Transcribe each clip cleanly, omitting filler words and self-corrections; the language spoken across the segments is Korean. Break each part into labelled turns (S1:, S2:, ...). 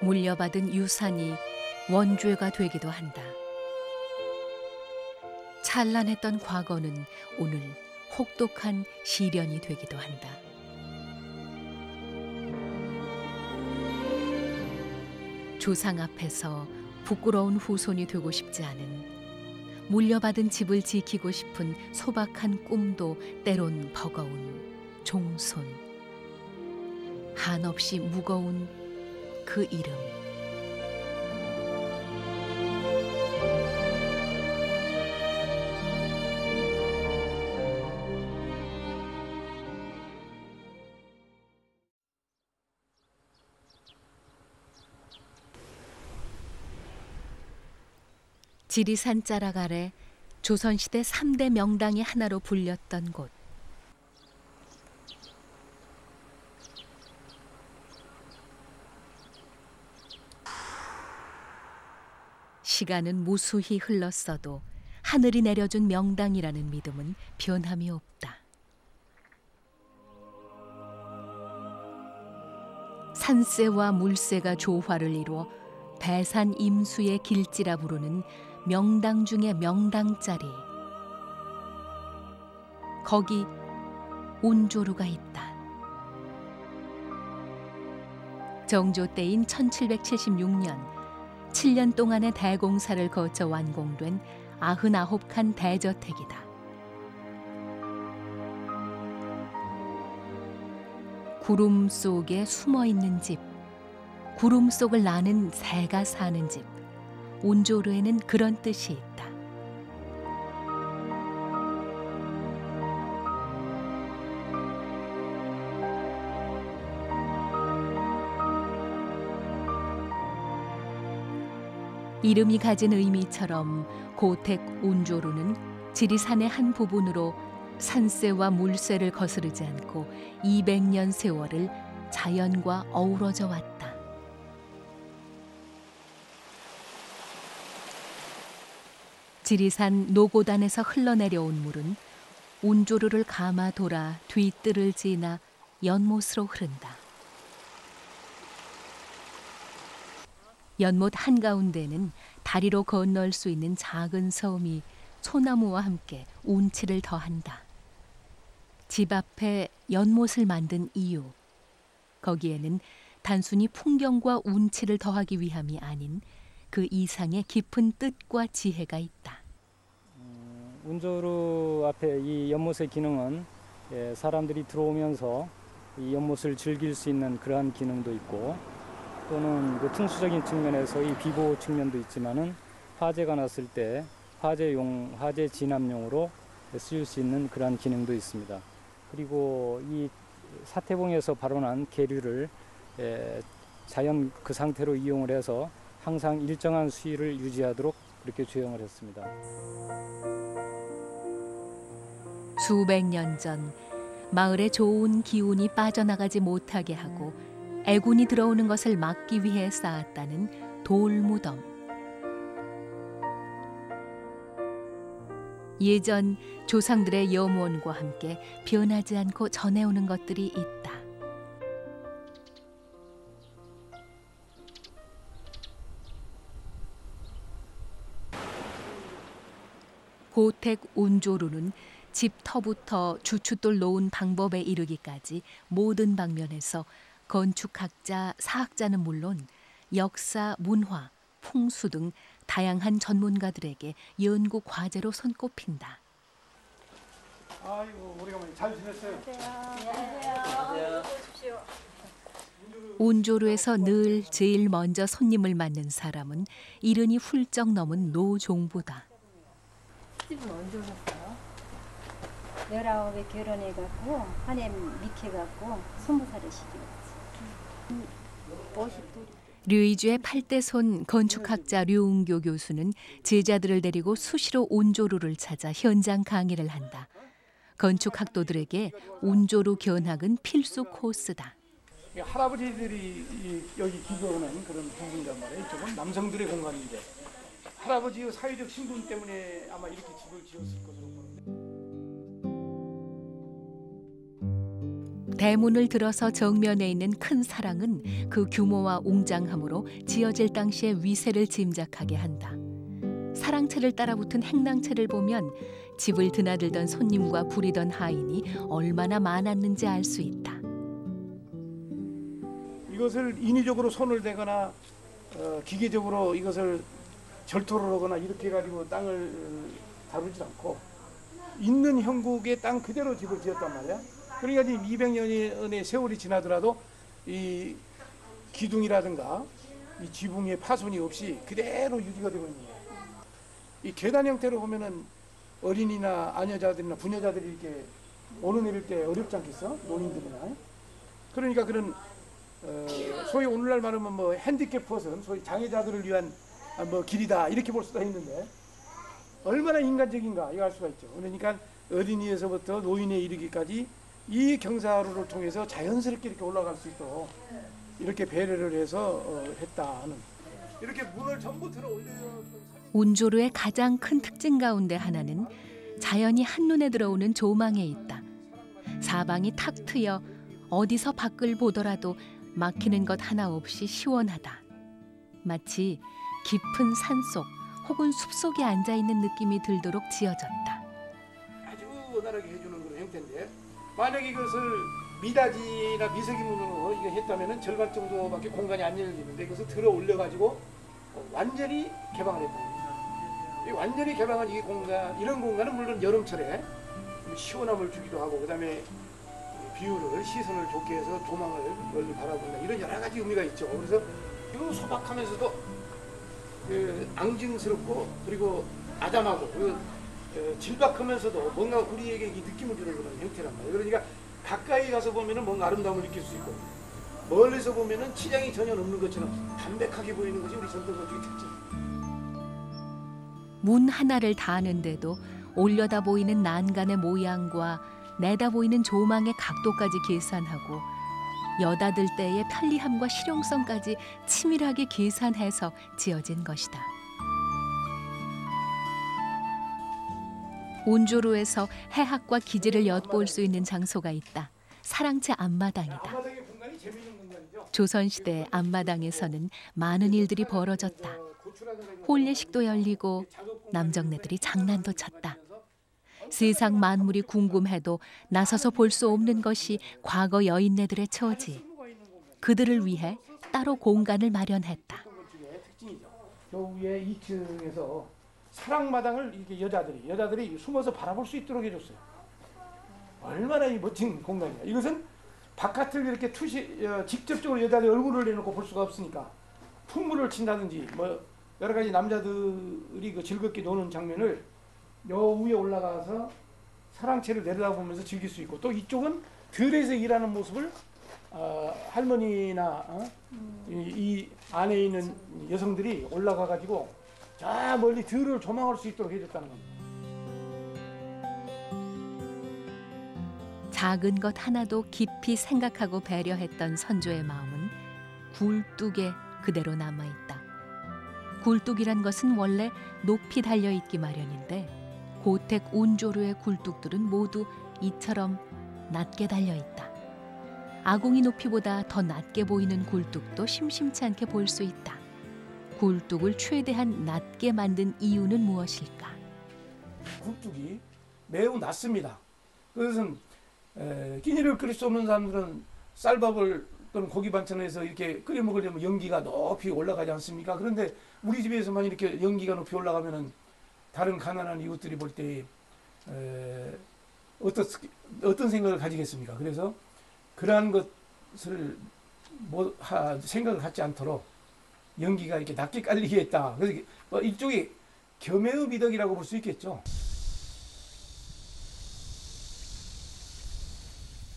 S1: 물려받은 유산이 원죄가 되기도 한다. 찬란했던 과거는 오늘 혹독한 시련이 되기도 한다. 조상 앞에서 부끄러운 후손이 되고 싶지 않은, 물려받은 집을 지키고 싶은 소박한 꿈도 때론 버거운 종손. 한없이 무거운 그 이름. 지리산 자락 아래 조선시대 3대 명당의 하나로 불렸던 곳. 시간은 무수히 흘렀어도 하늘이 내려준 명당이라는 믿음은 변함이 없다. 산새와 물새가 조화를 이루어 배산 임수의 길지라 부르는 명당 중의 명당짜리. 거기 운조루가 있다. 정조 때인 1776년 7년 동안의 대공사를 거쳐 완공된 99칸 대저택이다. 구름 속에 숨어있는 집, 구름 속을 나는 새가 사는 집. 운조루에는 그런 뜻이 있다. 이름이 가진 의미처럼 고택 운조루는 지리산의 한 부분으로 산새와 물새를 거스르지 않고 200년 세월을 자연과 어우러져 왔다. 지리산 노고단에서 흘러내려온 물은 운조루를 감아 돌아 뒤뜰을 지나 연못으로 흐른다. 연못 한가운데는 다리로 건널 수 있는 작은 섬이 소나무와 함께 운치를 더한다. 집 앞에 연못을 만든 이유, 거기에는 단순히 풍경과 운치를 더하기 위함이 아닌 그 이상의 깊은 뜻과 지혜가 있다.
S2: 운조루 앞에 이 연못의 기능은 사람들이 들어오면서 이 연못을 즐길 수 있는 그러한 기능도 있고, 또는 그 풍수적인 측면에서 이 비보 측면도 있지만은 화재가 났을 때 화재 진압용으로 쓰일 수 있는 그러한 기능도 있습니다. 그리고 이 사태봉에서 발원한 계류를 자연 그 상태로 이용을 해서 항상 일정한 수위를 유지하도록 그렇게 조형을 했습니다.
S1: 수백 년 전 마을에 좋은 기운이 빠져나가지 못하게 하고 애군이 들어오는 것을 막기 위해 쌓았다는 돌무덤. 예전 조상들의 염원과 함께 변하지 않고 전해오는 것들이 있다. 고택 운조루는 집터부터 주춧돌 놓은 방법에 이르기까지 모든 방면에서 건축학자, 사학자는 물론 역사, 문화, 풍수 등 다양한 전문가들에게 연구 과제로 손꼽힌다.
S3: 아이고, 오래간만에 잘 지냈어요?
S4: 안녕하세요.
S1: 운조루에서 늘 제일 먼저 손님을 맞는 사람은 이른이 훌쩍 넘은 노종부다.
S4: 집은 언제 오셨어요? 19에 결혼해갖고 한해 미켜갖고 20살에 시집왔지. 50둘.
S1: 류이주의 8대 손 건축학자 류웅교 교수는 제자들을 데리고 수시로 운조루를 찾아 현장 강의를 한다. 건축학도들에게 운조루 견학은 필수 코스다.
S3: 할아버지들이 여기 기도하는 그런 부분이란 말이에요. 이쪽은 남성들의 공간인데 할아버지의 사회적 신분 때문에 아마 이렇게 집을 지었을 것으로 보는데.
S1: 대문을 들어서 정면에 있는 큰 사랑은 그 규모와 웅장함으로 지어질 당시의 위세를 짐작하게 한다. 사랑채를 따라붙은 행랑채를 보면 집을 드나들던 손님과 부리던 하인이 얼마나 많았는지 알 수 있다.
S3: 이것을 인위적으로 손을 대거나 기계적으로 이것을 절토를 하거나 이렇게 해가지고 땅을 다루지 않고 있는 형국의 땅 그대로 집을 지었단 말이야. 그러니까 지금 200년의 세월이 지나더라도 이 기둥이라든가 이 지붕의 파손이 없이 그대로 유지가 되고 있는 거야. 이 계단 형태로 보면은 어린이나 아녀자들이나 부녀자들이 이렇게 오르내릴 때 어렵지 않겠어? 노인들이나. 그러니까 그런 소위 오늘날 말하면 뭐 핸디캡 퍼슨, 소위 장애자들을 위한 뭐 길이다 이렇게 볼 수도 있는데 얼마나 인간적인가 이거 알 수가 있죠. 그러니까 어린이에서부터 노인에 이르기까지 이 경사로를 통해서 자연스럽게 이렇게 올라갈 수 있도록 이렇게 배려를 해서 했다는 이렇게 문을 전부 들어 올려.
S1: 운조루의 가장 큰 특징 가운데 하나는 자연이 한눈에 들어오는 조망에 있다. 사방이 탁 트여 어디서 밖을 보더라도 막히는 것 하나 없이 시원하다. 마치 깊은 산속 혹은 숲속에 앉아있는 느낌이 들도록 지어졌다.
S3: 아주 원활하게 해주는 그런 형태인데 만약에 이것을 미닫이나 미세기문으로 이거 했다면 절반 정도밖에 공간이 안 열리는데 이것을 들어 올려가지고 완전히 개방을 했다. 이 완전히 개방한 이 공간, 이런 공간은 물론 여름철에 시원함을 주기도 하고 그다음에 뷰를 시선을 좋게 해서 조망을 멀리 바라본다 이런 여러 가지 의미가 있죠. 그래서 그 소박하면서도 그 앙증스럽고 그리고 아담하고 그리고 질박하면서도 뭔가 우리에게 이 느낌을 주는 그런 형태란 말이에요. 그러니까 가까이 가서 보면은 뭔가 아름다움을 느낄 수 있고 멀리서 보면은 치장이 전혀 없는 것처럼 담백하게 보이는 것이 우리 전통 건축의 특징.
S1: 문 하나를 다하는데도 올려다 보이는 난간의 모양과 내다 보이는 조망의 각도까지 계산하고 여닫을 때의 편리함과 실용성까지 치밀하게 계산해서 지어진 것이다. 운조루에서 해학과 기지를 엿볼 수 있는 장소가 있다. 사랑채 앞마당이다. 조선시대 앞마당에서는 많은 일들이 벌어졌다. 혼례식도 열리고 남정네들이 장난도 쳤다. 세상 만물이 궁금해도 나서서 볼 수 없는 것이 과거 여인네들의 처지. 그들을 위해 따로 공간을 마련했다.
S3: 저 위에 2층에서 사랑마당을 이렇게 여자들이 숨어서 바라볼 수 있도록 해줬어요. 얼마나 이 멋진 공간이야. 이것은 바깥을 이렇게 직접적으로 여자들이 얼굴을 내놓고 볼 수가 없으니까 풍물을 친다든지 뭐 여러 가지 남자들이 그 즐겁게 노는 장면을 여 위에 올라가서 사랑채를 내려다보면서 즐길 수 있고 또 이쪽은 들에서 일하는 모습을 할머니나 이 안에 있는 여성들이 올라가 가지고 저 멀리 들을 조망할 수 있도록 해줬다는 겁니다.
S1: 작은 것 하나도 깊이 생각하고 배려했던 선조의 마음은 굴뚝에 그대로 남아있다. 굴뚝이란 것은 원래 높이 달려있기 마련인데 고택 운조루의 굴뚝들은 모두 이처럼 낮게 달려있다. 아궁이 높이보다 더 낮게 보이는 굴뚝도 심심치 않게 볼 수 있다. 굴뚝을 최대한 낮게 만든 이유는 무엇일까?
S3: 굴뚝이 매우 낮습니다. 그것은 끼니를 끓일 수 없는 사람들은 쌀밥을 또는 고기 반찬에서 이렇게 끓여 먹으려면 연기가 높이 올라가지 않습니까? 그런데 우리 집에서만 이렇게 연기가 높이 올라가면은 다른 가난한 이웃들이 볼 때 어떤 생각을 가지겠습니까? 그래서 그러한 것을 생각을 갖지 않도록 연기가 이렇게 낮게 깔리게 했다. 그래서 일종의 겸해의 미덕이라고 볼 수 있겠죠.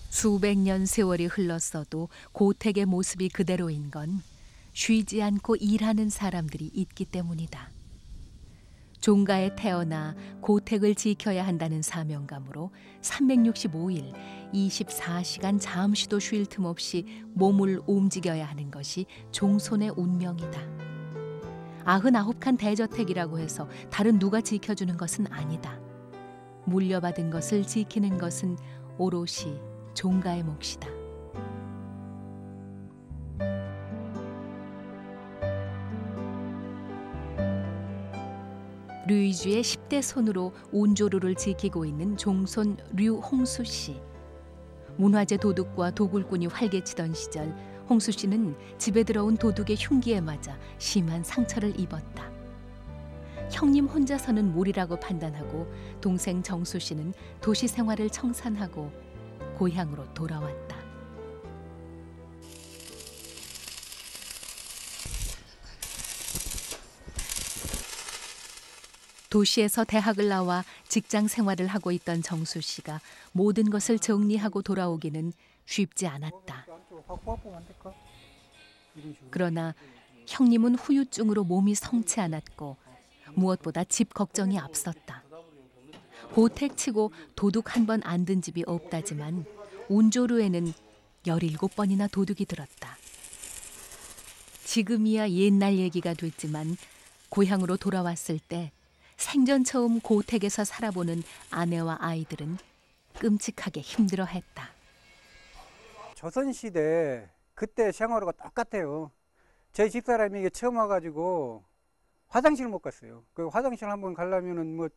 S1: 수백 년 세월이 흘렀어도 고택의 모습이 그대로인 건 쉬지 않고 일하는 사람들이 있기 때문이다. 종가에 태어나 고택을 지켜야 한다는 사명감으로 365일 24시간 잠시도 쉴 틈 없이 몸을 움직여야 하는 것이 종손의 운명이다. 99칸 대저택이라고 해서 다른 누가 지켜주는 것은 아니다. 물려받은 것을 지키는 것은 오롯이 종가의 몫이다. 류이주의 10대 손으로 온조루를 지키고 있는 종손 류홍수 씨. 문화재 도둑과 도굴꾼이 활개치던 시절 홍수 씨는 집에 들어온 도둑의 흉기에 맞아 심한 상처를 입었다. 형님 혼자서는 무리라고 판단하고 동생 정수 씨는 도시 생활을 청산하고 고향으로 돌아왔다. 도시에서 대학을 나와 직장 생활을 하고 있던 정수 씨가 모든 것을 정리하고 돌아오기는 쉽지 않았다. 그러나 형님은 후유증으로 몸이 성치 않았고 무엇보다 집 걱정이 앞섰다. 고택치고 도둑 한 번 안 든 집이 없다지만 운조루에는 17번이나 도둑이 들었다. 지금이야 옛날 얘기가 됐지만 고향으로 돌아왔을 때 생전 처음 고택에서 살아보는 아내와 아이들은 끔찍하게 힘들어했다.
S5: 조선시대 그때 생활하고 똑같아요. 저희 집사람이 이게 처음 와가지고 화장실 못 갔어요. 그 화장실 한번 가려면은 뭐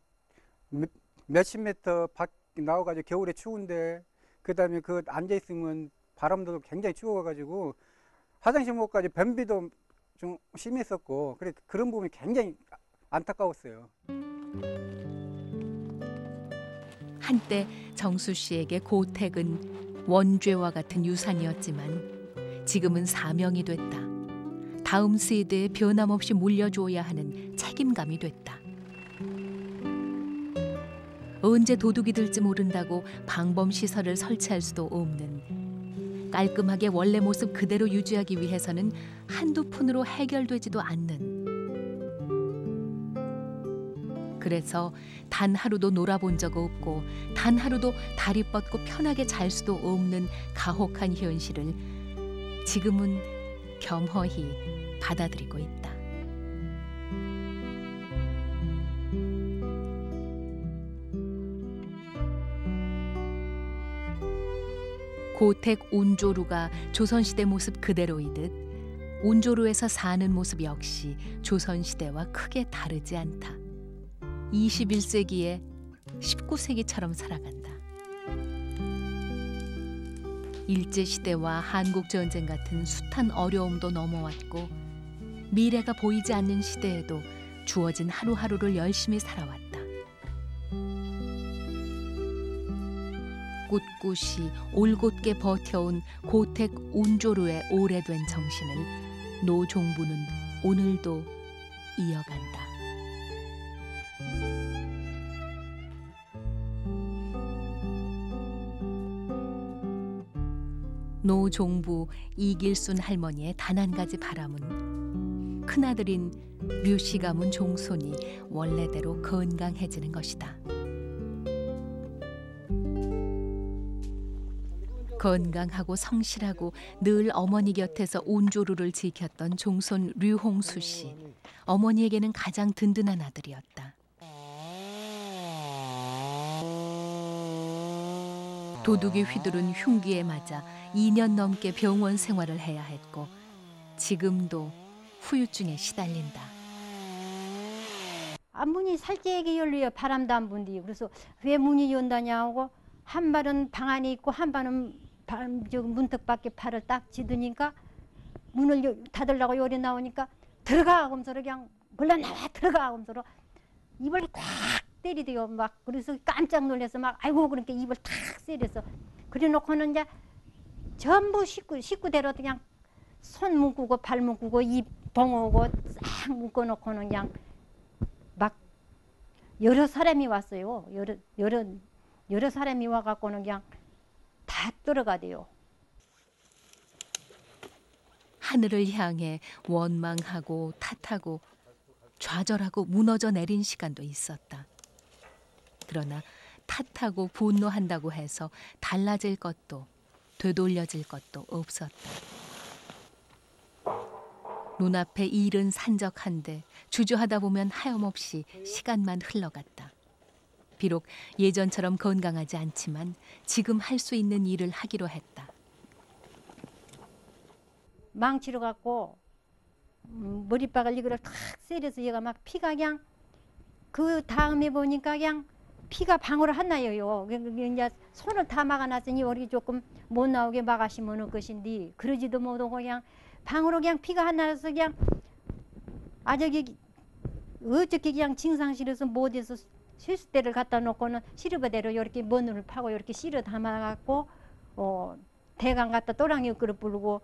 S5: 몇십 미터 밖 나와가지고 겨울에 추운데 그다음에 그 앉아 있으면 바람도 굉장히 추워가지고 화장실 못 가지 변비도 좀 심했었고 그래 그런 부분이 굉장히 안타까웠어요.
S1: 한때 정수 씨에게 고택은 원죄와 같은 유산이었지만 지금은 사명이 됐다. 다음 세대에 변함없이 물려줘야 하는 책임감이 됐다. 언제 도둑이 들지 모른다고 방범시설을 설치할 수도 없는, 깔끔하게 원래 모습 그대로 유지하기 위해서는 한두 푼으로 해결되지도 않는, 그래서 단 하루도 놀아본 적 없고 단 하루도 다리 뻗고 편하게 잘 수도 없는 가혹한 현실을 지금은 겸허히 받아들이고 있다. 고택 운조루가 조선시대 모습 그대로이듯 운조루에서 사는 모습 역시 조선시대와 크게 다르지 않다. 21세기에 19세기처럼 살아간다. 일제시대와 한국전쟁 같은 숱한 어려움도 넘어왔고 미래가 보이지 않는 시대에도 주어진 하루하루를 열심히 살아왔다. 꿋꿋이 올곧게 버텨온 고택 운조루의 오래된 정신을 노종부는 오늘도 이어간다. 노종부 이길순 할머니의 단 한 가지 바람은 큰아들인 류씨 가문 종손이 원래대로 건강해지는 것이다. 건강하고 성실하고 늘 어머니 곁에서 운조루를 지켰던 종손 류홍수 씨. 어머니에게는 가장 든든한 아들이었다. 도둑이 휘두른 흉기에 맞아 2년 넘게 병원 생활을 해야 했고 지금도 후유증에 시달린다.
S4: 문이 살짝이 열려요. 바람도 안 분디. 그래서 왜 문이 연다냐 하고 한 발은 방 안에 있고 한 발은 문턱 밖에 팔을 딱 쥐드니까 문을 닫으려고 요리 나오니까 들어가 하면서 그냥 물러나와 들어가 하면서 입을 꽉 때리대요. 막 그래서 깜짝 놀라서 막 아이고 그러니까 입을 탁 세려서 그래놓고는 이제 전부 식구대로 그냥 손 묶고 발 묶고 입 봉하고 싹 묶어놓고는 그냥 막 여러 사람이 왔어요. 여러 사람이 와갖고는 그냥 다 들어가대요.
S1: 하늘을 향해 원망하고 탓하고 좌절하고 무너져 내린 시간도 있었다. 그러나 탓하고 분노한다고 해서 달라질 것도 되돌려질 것도 없었다. 눈앞에 일은 산적한데 주저하다 보면 하염없이 시간만 흘러갔다. 비록 예전처럼 건강하지 않지만 지금 할 수 있는 일을 하기로 했다.
S4: 망치로 갖고 머리박을 이거를 탁 세려서 얘가 막 피가 그냥 그 다음에 보니까 그냥 피가 방울을 안 나요. 이제 손을 다 막아놨으니 우리 조금 못 나오게 막으시면 을 것인데 그러지도 못하고 그냥 방울로 그냥 피가 안 나서 그냥 아저기 어떻게 그냥 증상실에서 못해서 실수대를 갖다 놓고는 시르버대로 이렇게 머눈을 파고 이렇게 실어 담아갖고 대강 갖다 또랑이 그릇 불고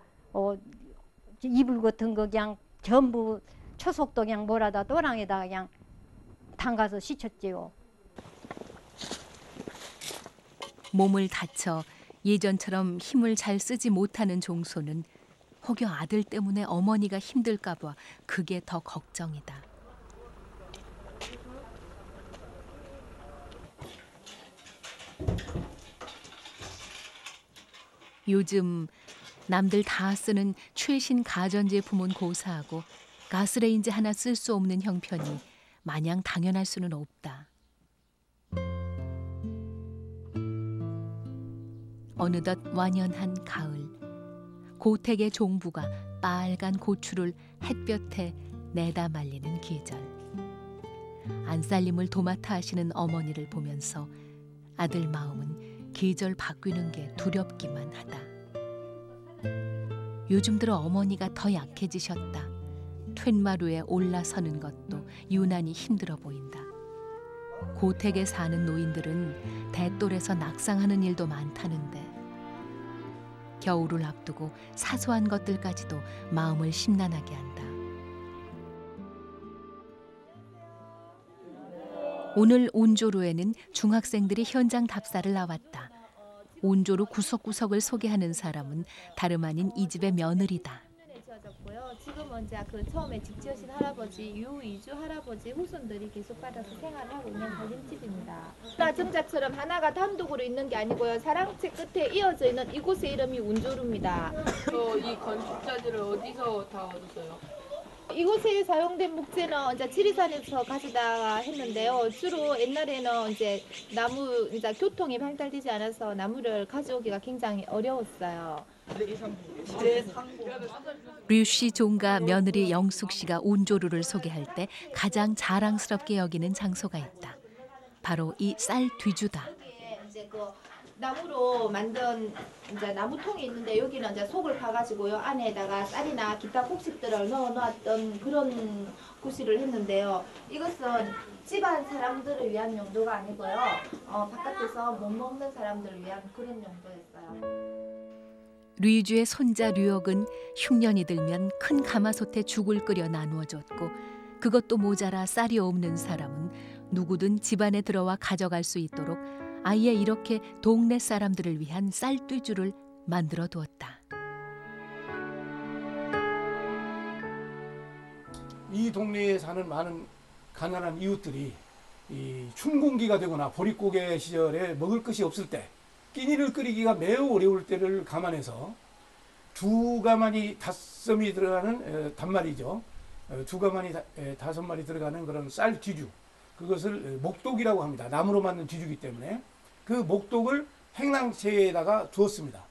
S4: 이불 같은 거 그냥 전부 초속도 그냥 몰아다 또랑에다 그냥 담가서 씻었지요.
S1: 몸을 다쳐 예전처럼 힘을 잘 쓰지 못하는 종소는 혹여 아들 때문에 어머니가 힘들까 봐 그게 더 걱정이다. 요즘 남들 다 쓰는 최신 가전제품은 고사하고 가스레인지 하나 쓸 수 없는 형편이 마냥 당연할 수는 없다. 어느덧 완연한 가을, 고택의 종부가 빨간 고추를 햇볕에 내다 말리는 계절. 안살림을 도맡아 하시는 어머니를 보면서 아들 마음은 계절 바뀌는 게 두렵기만 하다. 요즘 들어 어머니가 더 약해지셨다. 툇마루에 올라서는 것도 유난히 힘들어 보인다. 고택에 사는 노인들은 대똘에서 낙상하는 일도 많다는데 겨울을 앞두고 사소한 것들까지도 마음을 심란하게 한다. 오늘 온조루에는 중학생들이 현장 답사를 나왔다. 온조루 구석구석을 소개하는 사람은 다름 아닌 이 집의 며느리다.
S6: 지금은 이제 그 처음에 집 지으신 할아버지 유이주 할아버지 후손들이 계속 받아서 생활을 하고 있는 살림집입니다. 정자처럼 하나가 단독으로 있는 게 아니고요. 사랑채 끝에 이어져 있는 이곳의 이름이 운조루입니다.
S7: 이 건축자재를 어디서 다 얻으세요?
S6: 이곳에 사용된 목재는 이제 지리산에서 가져다가 했는데요. 주로 옛날에는 이제 나무 이제 교통이 발달되지 않아서 나무를 가져오기가 굉장히 어려웠어요.
S1: 류씨 종가 며느리 영숙 씨가 온조루를 소개할 때 가장 자랑스럽게 여기는 장소가 있다. 바로 이 쌀 뒤주다.
S6: 이제 그 나무로 만든 이제 나무통이 있는데 여기는 이제 속을 파가지고요 안에다가 쌀이나 기타 곡식들을 넣어놨던 그런 구실을 했는데요. 이것은 집안 사람들을 위한 용도가 아니고요. 바깥에서 못 먹는 사람들을 위한 그런 용도였어요.
S1: 류주의 손자 류옥은 흉년이 들면 큰 가마솥에 죽을 끓여 나누어 줬고 그것도 모자라 쌀이 없는 사람은 누구든 집안에 들어와 가져갈 수 있도록 아예 이렇게 동네 사람들을 위한 쌀뒤주를 만들어 두었다.
S3: 이 동네에 사는 많은 가난한 이웃들이 이 춘공기가 되거나 보릿고개 시절에 먹을 것이 없을 때 끼니를 끓이기가 매우 어려울 때를 감안해서 두 가마니 5이 들어가는 단말이죠. 두 가마니 5마리 들어가는 그런 쌀 뒤주, 그것을 목독이라고 합니다. 나무로 만든 뒤주기 때문에 그 목독을 행랑채에다가 두었습니다.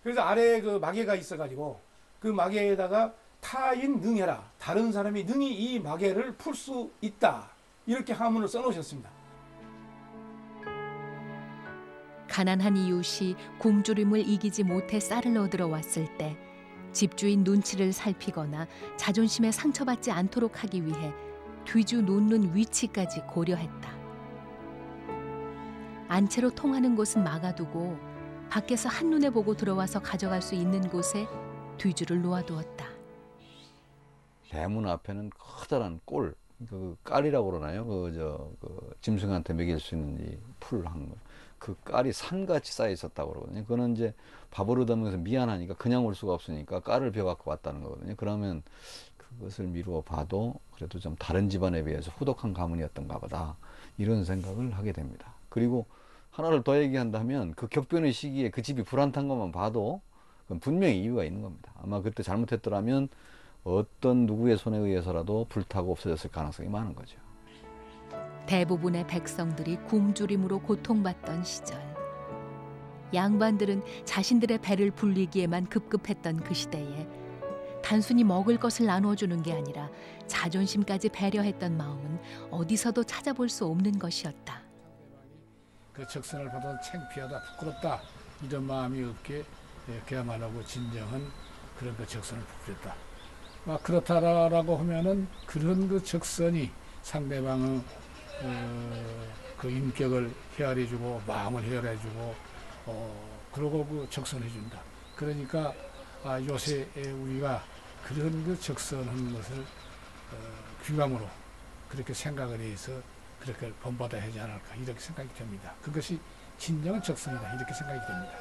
S3: 그래서 아래에 그 마개가 있어가지고 그 마개에다가 타인 능해라, 다른 사람이 능히 이 마개를 풀 수 있다, 이렇게 하문을 써놓으셨습니다.
S1: 가난한 이웃이 굶주림을 이기지 못해 쌀을 얻으러 왔을 때 집주인 눈치를 살피거나 자존심에 상처받지 않도록 하기 위해 뒤주 놓는 위치까지 고려했다. 안채로 통하는 곳은 막아두고 밖에서 한눈에 보고 들어와서 가져갈 수 있는 곳에 뒤주를 놓아두었다.
S8: 대문 앞에는 커다란 꼴, 그 깔이라고 그러나요? 그 짐승한테 먹일 수 있는 이 풀 한 거. 그 깔이 산같이 쌓여 있었다고 그러거든요. 그거는 이제 밥을 얻어먹어서 미안하니까 그냥 올 수가 없으니까 깔을 벼갖고 왔다는 거거든요. 그러면 그것을 미루어 봐도 그래도 좀 다른 집안에 비해서 후덕한 가문이었던가 보다, 이런 생각을 하게 됩니다. 그리고 하나를 더 얘기한다면 그 격변의 시기에 그 집이 불안탄 것만 봐도 그건 분명히 이유가 있는 겁니다. 아마 그때 잘못했더라면 어떤 누구의 손에 의해서라도 불타고 없어졌을 가능성이 많은 거죠.
S1: 대부분의 백성들이 굶주림으로 고통받던 시절, 양반들은 자신들의 배를 불리기에만 급급했던 그 시대에 단순히 먹을 것을 나눠주는 게 아니라 자존심까지 배려했던 마음은 어디서도 찾아볼 수 없는 것이었다.
S3: 그 적선을 받아서 창피하다, 부끄럽다 이런 마음이 없게 그야말로 진정한 그런 그 적선을 부풀렸다. 그렇다라고 하면은 그런 그 적선이 상대방의 그 인격을 헤아려주고 마음을 헤아려주고 그러고 그 적선해준다. 그러니까 요새 우리가 그런 그 적선하는 것을 귀감으로 그렇게 생각을 해서 그렇게 본받아야 하지 않을까 이렇게 생각이 됩니다. 그것이 진정한 적선이다 이렇게 생각이 됩니다.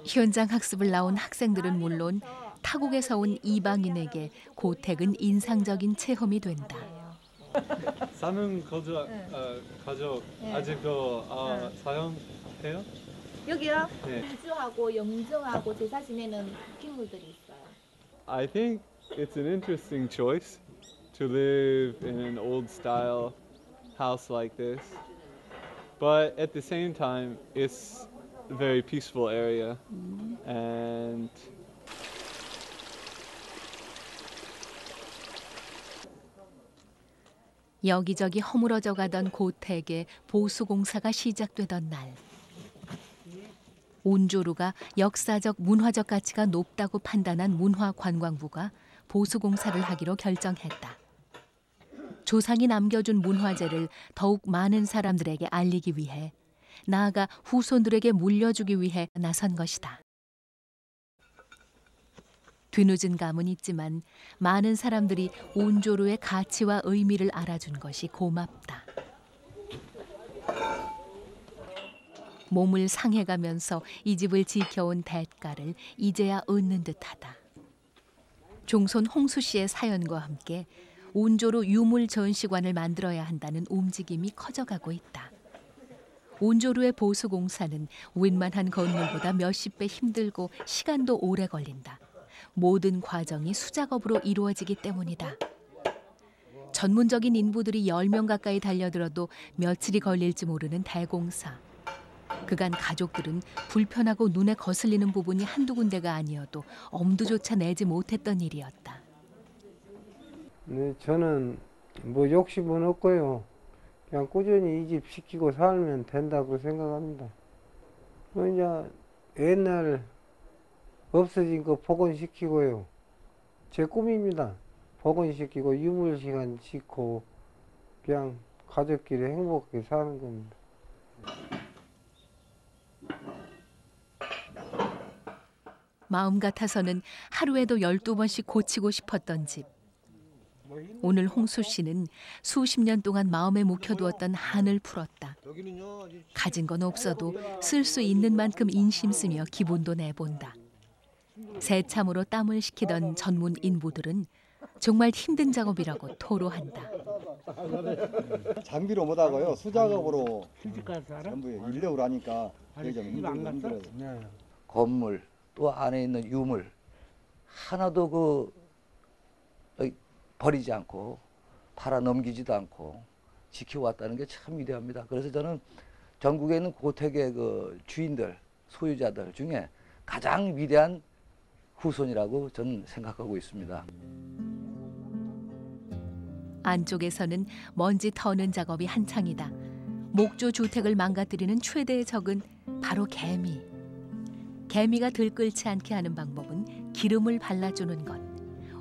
S1: 현장 학습을 나온 학생들은 물론 타국에서 온 이방인에게 고택은 인상적인 체험이 된다.
S9: 사는 가족 아직도 사용해요?
S6: 여기요?
S9: 네.
S6: 일주하고 영주하고 제사 지내는 기물들이 있어요.
S9: I think it's an interesting choice to live in an old style house like this. But at the same time, it's a very peaceful area and
S1: 여기저기 허물어져 가던 고택의 보수 공사가 시작되던 날. 온조루가 역사적 문화적 가치가 높다고 판단한 문화관광부가 보수 공사를 하기로 결정했다. 조상이 남겨준 문화재를 더욱 많은 사람들에게 알리기 위해, 나아가 후손들에게 물려주기 위해 나선 것이다. 뒤늦은 감은 있지만 많은 사람들이 온조루의 가치와 의미를 알아준 것이 고맙다. 몸을 상해가면서 이 집을 지켜온 대가를 이제야 얻는 듯하다. 종손 홍수 씨의 사연과 함께 온조루 유물 전시관을 만들어야 한다는 움직임이 커져가고 있다. 온조루의 보수 공사는 웬만한 건물보다 몇십 배 힘들고 시간도 오래 걸린다. 모든 과정이 수작업으로 이루어지기 때문이다. 전문적인 인부들이 10명 가까이 달려들어도 며칠이 걸릴지 모르는 대공사. 그간 가족들은 불편하고 눈에 거슬리는 부분이 한두 군데가 아니어도 엄두조차 내지 못했던 일이었다.
S10: 네, 저는 뭐 욕심은 없고요. 그냥 꾸준히 이 집 지키고 살면 된다고 생각합니다. 이제 옛날 없어진 거 복원시키고요. 제 꿈입니다. 복원시키고 유물시간 짓고 그냥 가족끼리 행복하게 사는 겁니다.
S1: 마음 같아서는 하루에도 12번씩 고치고 싶었던 집. 오늘 홍수 씨는 수십 년 동안 마음에 묵혀두었던 한을 풀었다. 가진 건 없어도 쓸 수 있는 만큼 인심 쓰며 기본도 내본다. 새참으로 땀을 식히던 전문 인부들은 정말 힘든 작업이라고 토로한다.
S11: 장비로 못하고요. 수작업으로 전부 인력으로 하니까 힘들어요.
S12: 건물 또 안에 있는 유물 하나도 버리지 않고 팔아 넘기지도 않고 지켜왔다는 게 참 위대합니다. 그래서 저는 전국에 있는 고택의 그 주인들, 소유자들 중에 가장 위대한 후손이라고 저는 생각하고 있습니다.
S1: 안쪽에서는 먼지 터는 작업이 한창이다. 목조 주택을 망가뜨리는 최대의 적은 바로 개미. 개미가 들끓지 않게 하는 방법은 기름을 발라주는 것.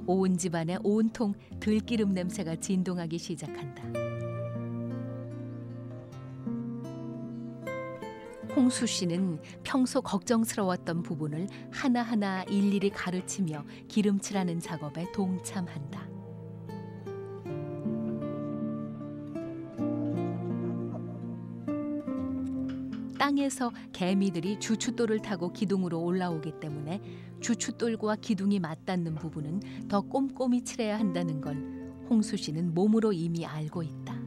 S1: 온 집안에 온통 들기름 냄새가 진동하기 시작한다. 홍수 씨는 평소 걱정스러웠던 부분을 하나하나 일일이 가르치며 기름칠하는 작업에 동참한다. 땅에서 개미들이 주춧돌을 타고 기둥으로 올라오기 때문에 주춧돌과 기둥이 맞닿는 부분은 더 꼼꼼히 칠해야 한다는 걸 홍수 씨는 몸으로 이미 알고 있다.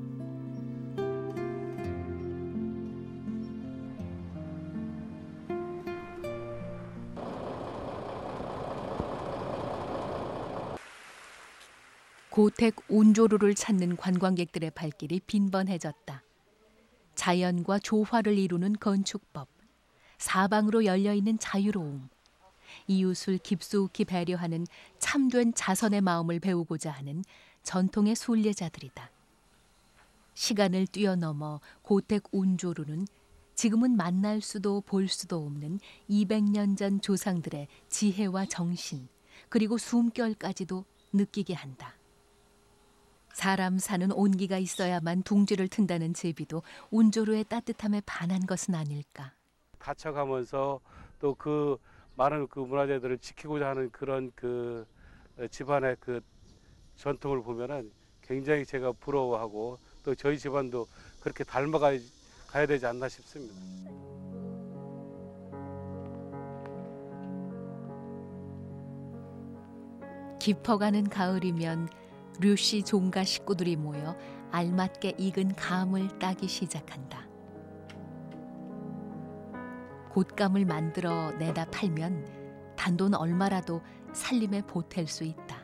S1: 고택 온조루를 찾는 관광객들의 발길이 빈번해졌다. 자연과 조화를 이루는 건축법, 사방으로 열려있는 자유로움, 이웃을 깊숙이 배려하는 참된 자선의 마음을 배우고자 하는 전통의 순례자들이다. 시간을 뛰어넘어 고택 운조루는 지금은 만날 수도 볼 수도 없는 200년 전 조상들의 지혜와 정신, 그리고 숨결까지도 느끼게 한다. 사람 사는 온기가 있어야만 둥지를 튼다는 제비도 운조루의 따뜻함에 반한 것은 아닐까.
S13: 갇혀가면서 또 그 많은 그 문화재들을 지키고자 하는 그런 그 집안의 그 전통을 보면은 굉장히 제가 부러워하고 또 저희 집안도 그렇게 닮아가야 되지 않나 싶습니다.
S1: 깊어가는 가을이면 류씨 종가 식구들이 모여 알맞게 익은 감을 따기 시작한다. 곶감을 만들어 내다 팔면 단돈 얼마라도 살림에 보탤 수 있다.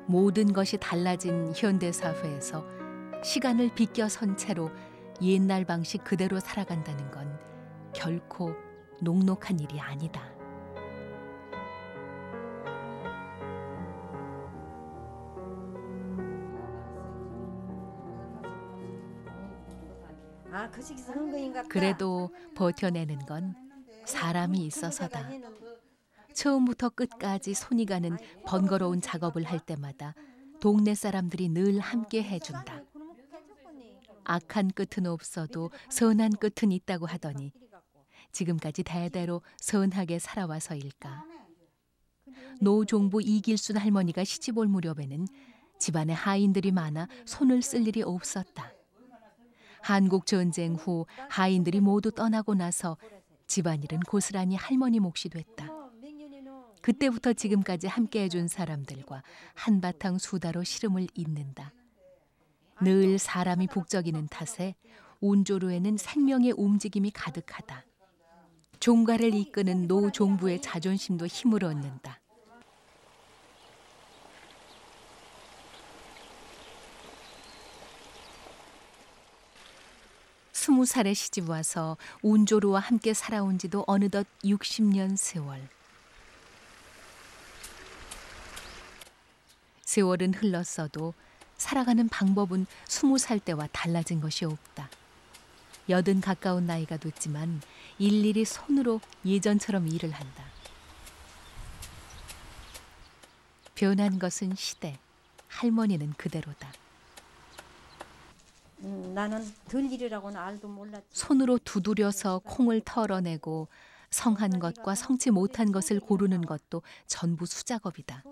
S1: 모든 것이 달라진 현대사회에서 시간을 비껴선 채로 옛날 방식 그대로 살아간다는 건 결코 녹록한 일이 아니다. 그래도 버텨내는 건 사람이 있어서다. 처음부터 끝까지 손이 가는 번거로운 작업을 할 때마다 동네 사람들이 늘 함께 해준다. 악한 끝은 없어도 선한 끝은 있다고 하더니 지금까지 대대로 선하게 살아와서일까. 노종부 이길순 할머니가 시집 올 무렵에는 집안에 하인들이 많아 손을 쓸 일이 없었다. 한국 전쟁 후 하인들이 모두 떠나고 나서 집안일은 고스란히 할머니 몫이 됐다. 그때부터 지금까지 함께 해준 사람들과 한바탕 수다로 시름을 잇는다. 늘 사람이 북적이는 탓에 운조루에는 생명의 움직임이 가득하다. 종가를 이끄는 노종부의 자존심도 힘을 얻는다. 스무 살에 시집 와서 운조루와 함께 살아온 지도 어느덧 60년 세월. 세월은 흘렀어도 살아가는 방법은 20살 때와 달라진 것이 없다. 80 가까운 나이가 됐지만 일일이 손으로 예전처럼 일을 한다. 변한 것은 시대, 할머니는 그대로다.
S4: 나는 덜 일이라고는 알도 몰랐지.
S1: 손으로 두드려서 콩을 털어내고 성한 것과 성치 못한 것을 고르는 것도 전부 수작업이다.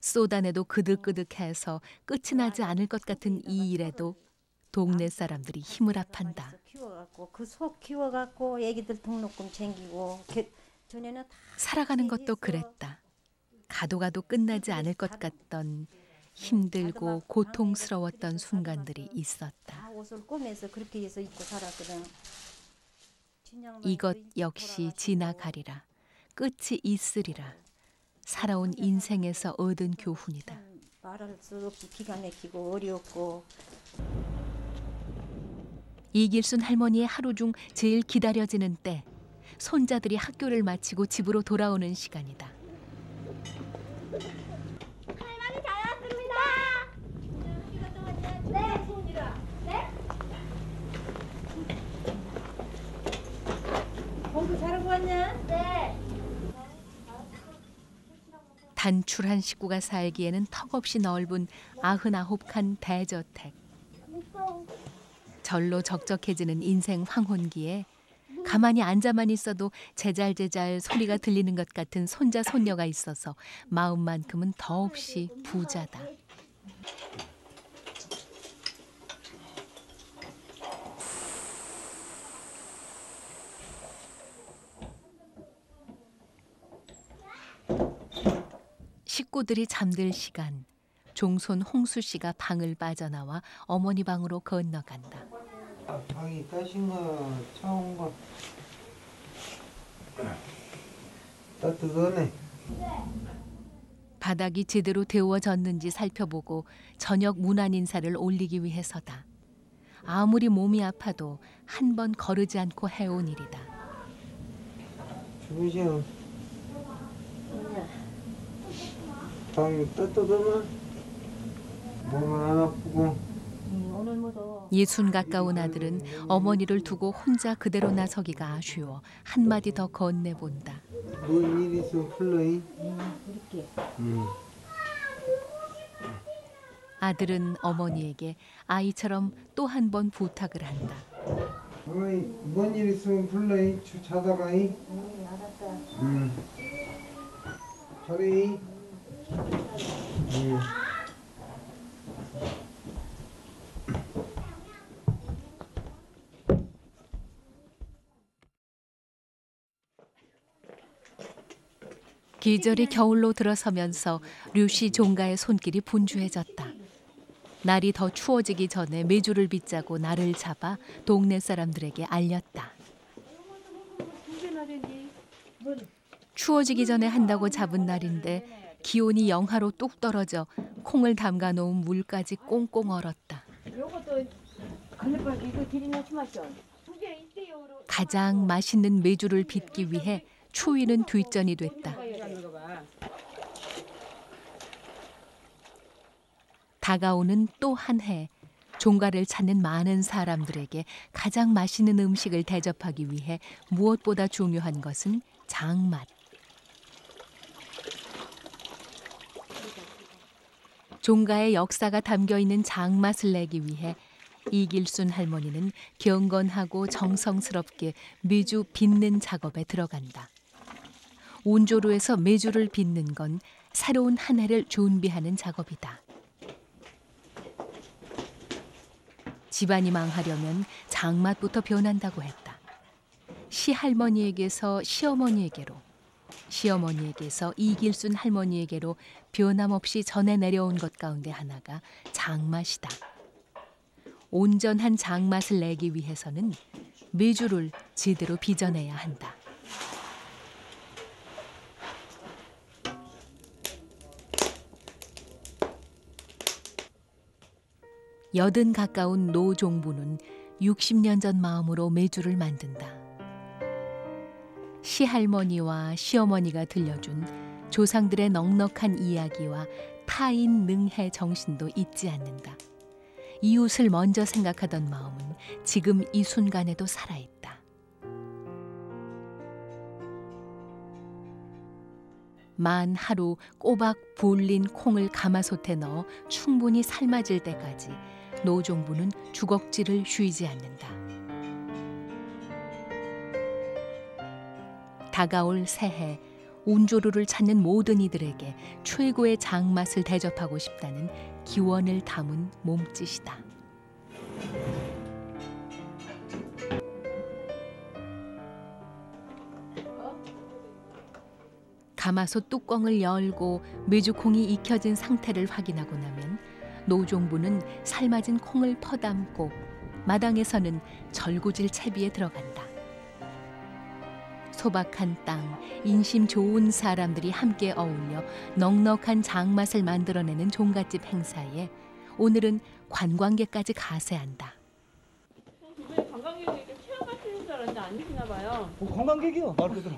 S1: 쏟아내도 그득그득해서 끝이 나지 않을 것 같은 이 일에도 동네 사람들이 힘을 합한다.
S4: 그 속 키워갖고 애기들 등록금 챙기고 전에는
S1: 살아가는 것도 그랬다. 가도 가도 끝나지 않을 것 같던 힘들고 고통스러웠던 순간들이 있었다.
S4: 옷을 꼬매서 그렇게 해서 입고 살았거든.
S1: 이것 역시 지나가리라. 끝이 있으리라. 살아온 인생에서 얻은 교훈이다.
S4: 말할 수 없이 기가 막히고 어려웠고.
S1: 이길순 할머니의 하루 중 제일 기다려지는 때, 손자들이 학교를 마치고 집으로 돌아오는 시간이다.
S14: 할머니 잘 왔습니다. 네, 손이라. 네?
S4: 공부 잘하고 왔냐?
S14: 네.
S1: 단출한 식구가 살기에는 턱없이 넓은 99칸 대저택. 절로 적적해지는 인생 황혼기에 가만히 앉아만 있어도 제잘제잘 소리가 들리는 것 같은 손자 손녀가 있어서 마음만큼은 더없이 부자다. 식구들이 잠들 시간, 종손 홍수 씨가 방을 빠져나와 어머니 방으로 건너간다.
S10: 방이 따신가 차온가 따뜻하네.
S1: 바닥이 제대로 데워졌는지 살펴보고 저녁 문안 인사를 올리기 위해서다. 아무리 몸이 아파도 한 번 거르지 않고 해온 일이다.
S10: 주무세요. 방이 떳떳하면 몸은 안 아프고.
S1: 예순 가까운 아들은 어머니를 두고 혼자 그대로 나서기가 아쉬워 한마디 더 건네본다.
S10: 뭔 일 있으면 불러이.
S4: 그렇게.
S1: 아들은 어머니에게 아이처럼 또 한 번 부탁을 한다.
S10: 어이, 뭔 일 있으면 불러이. 자다가이.
S4: 알았어.
S10: 잘해.
S1: 계절이 겨울로 들어서면서 류씨 종가의 손길이 분주해졌다. 날이 더 추워지기 전에 메주를 빚자고 날을 잡아 동네 사람들에게 알렸다. 추워지기 전에 한다고 잡은 날인데 기온이 영하로 뚝 떨어져 콩을 담가 놓은 물까지 꽁꽁 얼었다. 가장 맛있는 메주를 빚기 위해 추위는 뒷전이 됐다. 다가오는 또 한 해, 종가를 찾는 많은 사람들에게 가장 맛있는 음식을 대접하기 위해 무엇보다 중요한 것은 장맛. 종가의 역사가 담겨 있는 장맛을 내기 위해 이길순 할머니는 경건하고 정성스럽게 메주 빚는 작업에 들어간다. 온조루에서 메주를 빚는 건 새로운 한 해를 준비하는 작업이다. 집안이 망하려면 장맛부터 변한다고 했다. 시할머니에게서 시어머니에게로, 시어머니에게서 이길순 할머니에게로 변함없이 전해 내려온 것 가운데 하나가 장맛이다. 온전한 장맛을 내기 위해서는 메주를 제대로 빚어내야 한다. 여든 가까운 노종부는 60년 전 마음으로 메주를 만든다. 시할머니와 시어머니가 들려준 조상들의 넉넉한 이야기와 타인 능해 정신도 잊지 않는다. 이웃을 먼저 생각하던 마음은 지금 이 순간에도 살아있다. 만 하루 꼬박 불린 콩을 가마솥에 넣어 충분히 삶아질 때까지 노종부는 주걱지를 쉬지 않는다. 다가올 새해, 온조루를 찾는 모든 이들에게 최고의 장맛을 대접하고 싶다는 기원을 담은 몸짓이다. 가마솥 뚜껑을 열고 메주콩이 익혀진 상태를 확인하고 나면 노종부는 삶아진 콩을 퍼담고 마당에서는 절구질 채비에 들어간다. 소박한 땅, 인심 좋은 사람들이 함께 어울려 넉넉한 장맛을 만들어내는 종갓집 행사에 오늘은 관광객까지 가세한다.
S7: 주변에 관광객이 이렇게 체험하시는 줄 알았는데 아니시나 봐요.
S2: 관광객이요, 말 그대로.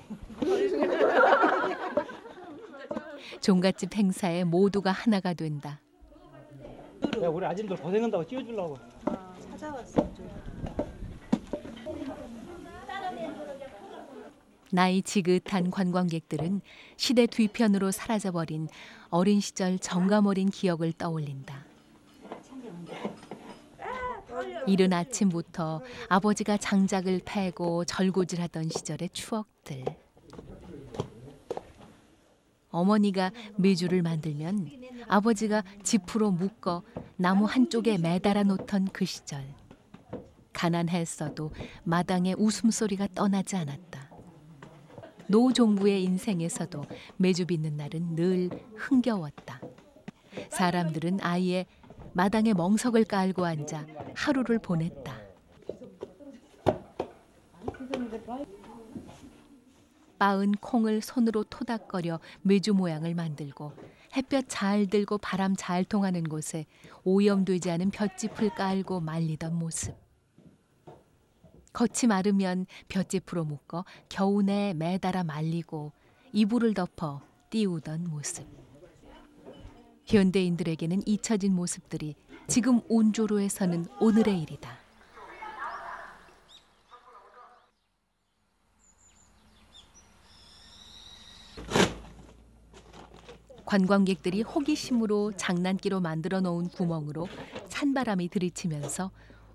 S1: 종갓집 행사에 모두가 하나가 된다.
S2: 야, 우리 아줌들 고생한다고 찍어주려고.
S7: 찾아왔어.
S1: 나이 지긋한 관광객들은 시대 뒤편으로 사라져버린 어린 시절 정감 어린 기억을 떠올린다. 이른 아침부터 아버지가 장작을 패고 절구질하던 시절의 추억들. 어머니가 메주를 만들면 아버지가 지프로 묶어 나무 한쪽에 매달아 놓던 그 시절. 가난했어도 마당에 웃음소리가 떠나지 않았다. 노종부의 인생에서도 메주 빚는 날은 늘 흥겨웠다. 사람들은 아예 마당에 멍석을 깔고 앉아 하루를 보냈다. 빻은 콩을 손으로 토닥거려 메주 모양을 만들고 햇볕 잘 들고 바람 잘 통하는 곳에 오염되지 않은 볏짚을 깔고 말리던 모습. 겉이 마르면 볏짚으로 묶어 겨우내 매달아 말리고 이불을 덮어 띄우던 모습. 현대인들에게는 잊혀진 모습들이 지금 온조로에서는 오늘의 일이다. 관광객들이 호기심으로 장난기로 만들어 놓은 구멍으로 찬바람이 들이치면서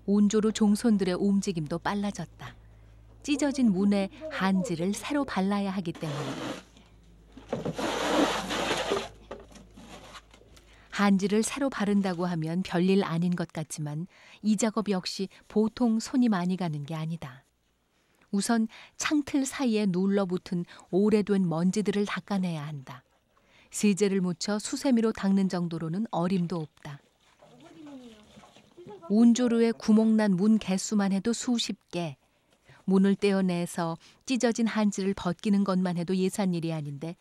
S1: 온조로 종손들의 움직임도 빨라졌다. 찢어진 문에 한지를 새로 발라야 하기 때문이다. 한지를 새로 바른다고 하면 별일 아닌 것 같지만 이 작업 역시 보통 손이 많이 가는 게 아니다. 우선 창틀 사이에 눌러붙은 오래된 먼지들을 닦아내야 한다. 세제를 묻혀 수세미로 닦는 정도로는 어림도 없다. 온조로에 구멍난 문 개수만 해도 수십 개. 문을 떼어내서 찢어진 한지를 벗기는 것만 해도 예산일이 아닌데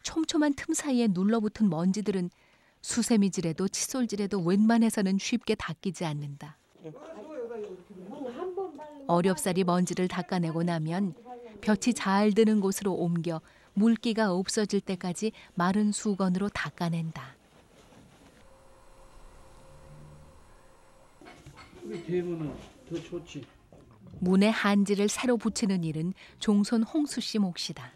S1: 촘촘한 틈 사이에 눌러붙은 먼지들은 수세미질에도 칫솔질에도 웬만해서는 쉽게 닦이지 않는다. 어렵사리 먼지를 닦아내고 나면 볕이 잘 드는 곳으로 옮겨 물기가 없어질 때까지 마른 수건으로 닦아낸다.
S3: 되면은 더 좋지.
S1: 문에 한지를 새로 붙이는 일은 종손 홍수 씨 몫이다.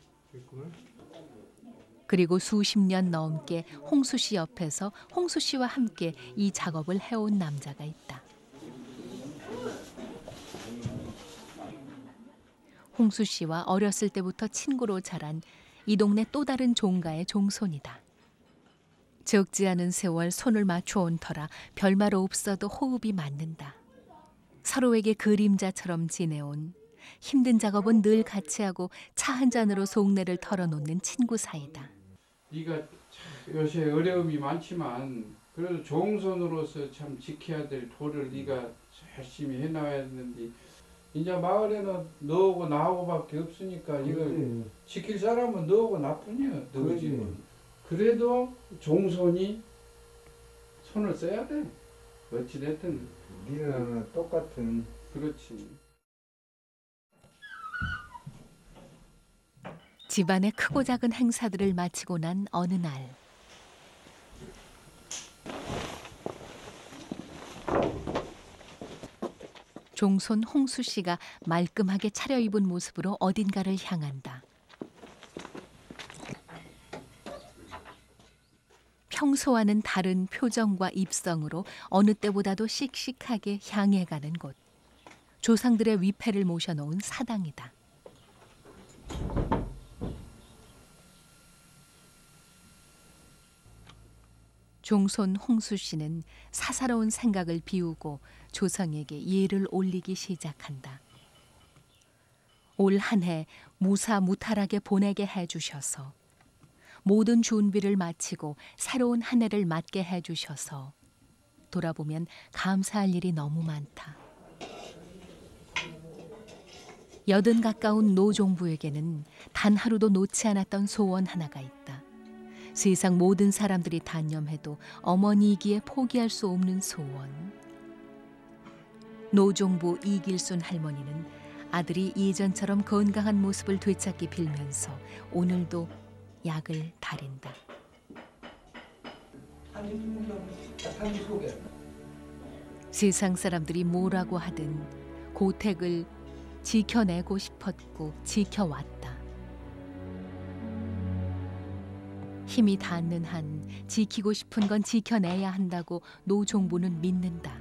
S1: 그리고 수십 년 넘게 홍수 씨 옆에서 홍수 씨와 함께 이 작업을 해온 남자가 있다. 홍수 씨와 어렸을 때부터 친구로 자란 이 동네 또 다른 종가의 종손이다. 적지 않은 세월 손을 맞춰온 터라 별말 없어도 호흡이 맞는다. 서로에게 그림자처럼 지내온 힘든 작업은 늘 같이 하고 차 한 잔으로 속내를 털어놓는 친구 사이다.
S15: 네가 요새 어려움이 많지만 그래도 종손으로서 참 지켜야 될 도를 네가 열심히 해나가야 되는데 이제 마을에는 너하고 나하고밖에 없으니까 이걸 지킬 사람은 너하고 나뿐이야. 너지. 그래도 종손이 손을 써야 돼. 어찌됐든.
S10: 니랑 똑같은.
S15: 그렇지.
S1: 집안의 크고 작은 행사들을 마치고 난 어느 날. 종손 홍수 씨가 말끔하게 차려입은 모습으로 어딘가를 향한다. 평소와는 다른 표정과 입성으로 어느 때보다도 씩씩하게 향해가는 곳. 조상들의 위패를 모셔놓은 사당이다. 종손 홍수 씨는 사사로운 생각을 비우고 조상에게 예를 올리기 시작한다. 올 한 해 무사무탈하게 보내게 해주셔서, 모든 준비를 마치고 새로운 한 해를 맞게 해주셔서, 돌아보면 감사할 일이 너무 많다. 80 가까운 노종부에게는 단 하루도 놓지 않았던 소원 하나가 있다. 세상 모든 사람들이 단념해도 어머니이기에 포기할 수 없는 소원. 노종부 이길순 할머니는 아들이 예전처럼 건강한 모습을 되찾기 빌면서 오늘도 약을 다린다. 세상 사람들이 뭐라고 하든 고택을 지켜내고 싶었고 지켜왔다. 힘이 닿는 한 지키고 싶은 건 지켜내야 한다고 노종부는 믿는다.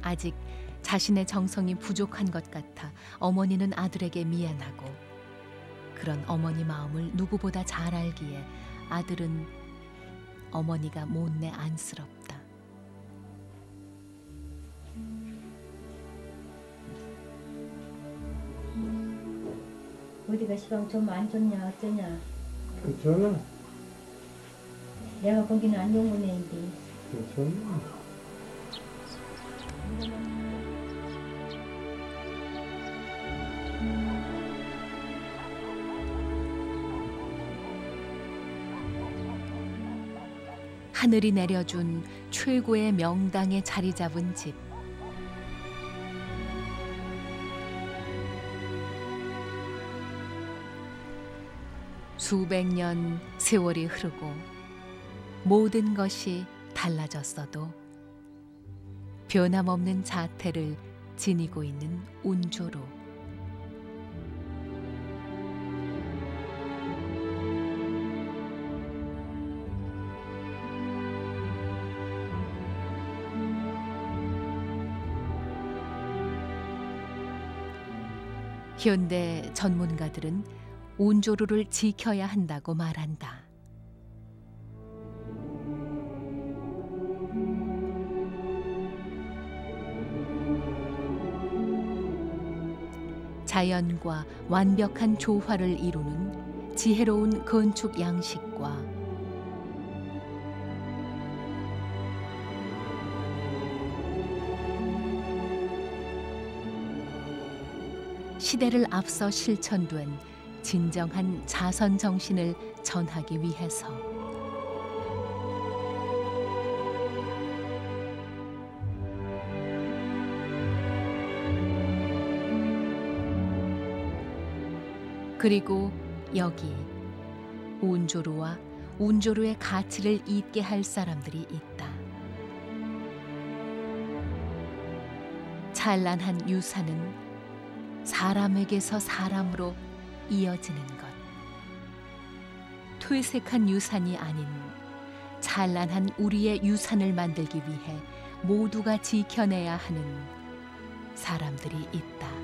S1: 아직 자신의 정성이 부족한 것 같아 어머니는 아들에게 미안하고, 그런 어머니 마음을 누구보다 잘 알기에 아들은 어머니가 못내 안쓰럽다.
S4: 어디가 시방 좀 안 좋냐 어쩌냐.
S10: 괜찮아.
S4: 내가 거기는 안 좋은 거네인데.
S10: 괜찮아.
S1: 하늘이 내려준 최고의 명당에 자리 잡은 집. 수백 년 세월이 흐르고 모든 것이 달라졌어도 변함없는 자태를 지니고 있는 운조로. 현대 전문가들은 운조루를 지켜야 한다고 말한다. 자연과 완벽한 조화를 이루는 지혜로운 건축 양식과 시대를 앞서 실천된 진정한 자선 정신을 전하기 위해서 그리고 여기 운조루와 운조루의 가치를 잊게 할 사람들이 있다. 찬란한 유산은 사람에게서 사람으로 이어지는 것. 퇴색한 유산이 아닌 찬란한 우리의 유산을 만들기 위해 모두가 지켜내야 하는 사람들이 있다.